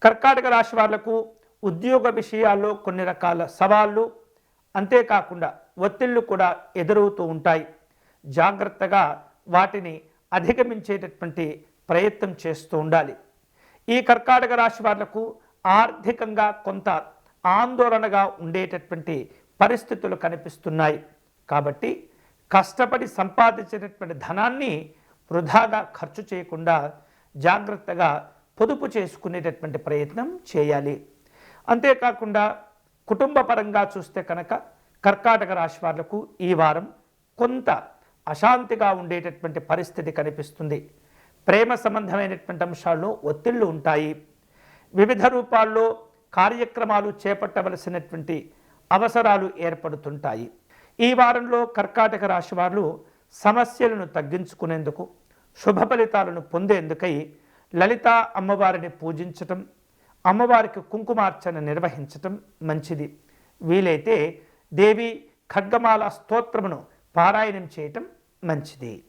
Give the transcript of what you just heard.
కర్కాటక రాశి వాళ్లకు ఉద్యోగ విషయాల్లో కొన్ని రకాల సవాళ్ళు, అంతేకాకుండా ఒత్తిళ్లు కూడా ఎదురవుతూ ఉంటాయి. జాగ్రత్తగా వాటిని అధిగమించేటటువంటి ప్రయత్నం చేస్తూ ఉండాలి. ఈ కర్కాటక రాశి వాళ్లకు ఆర్థికంగా కొంత ఆందోళనగా ఉండేటటువంటి పరిస్థితులు కనిపిస్తున్నాయి. కాబట్టి కష్టపడి సంపాదించేటటువంటి ధనాన్ని వృధాగా ఖర్చు చేయకుండా జాగ్రత్తగా పొదుపు చేసుకునేటటువంటి ప్రయత్నం చేయాలి. అంతేకాకుండా కుటుంబ పరంగా చూస్తే కనుక కర్కాటక రాశి వాళ్లకు ఈ వారం కొంత అశాంతిగా ఉండేటటువంటి పరిస్థితి కనిపిస్తుంది. ప్రేమ సంబంధమైనటువంటి అంశాల్లో ఒత్తిళ్లు ఉంటాయి. వివిధ రూపాల్లో కార్యక్రమాలు చేపట్టవలసినటువంటి అవసరాలు ఏర్పడుతుంటాయి. ఈ వారంలో కర్కాటక రాశి వారు సమస్యలను తగ్గించుకునేందుకు, శుభ ఫలితాలను పొందేందుకై లలితా అమ్మవారిని పూజించటం, అమ్మవారికి కుంకుమార్చన నిర్వహించటం మంచిది. వీలైతే దేవి ఖడ్గమాల స్తోత్రమును పారాయణం చేయటం మంచిది.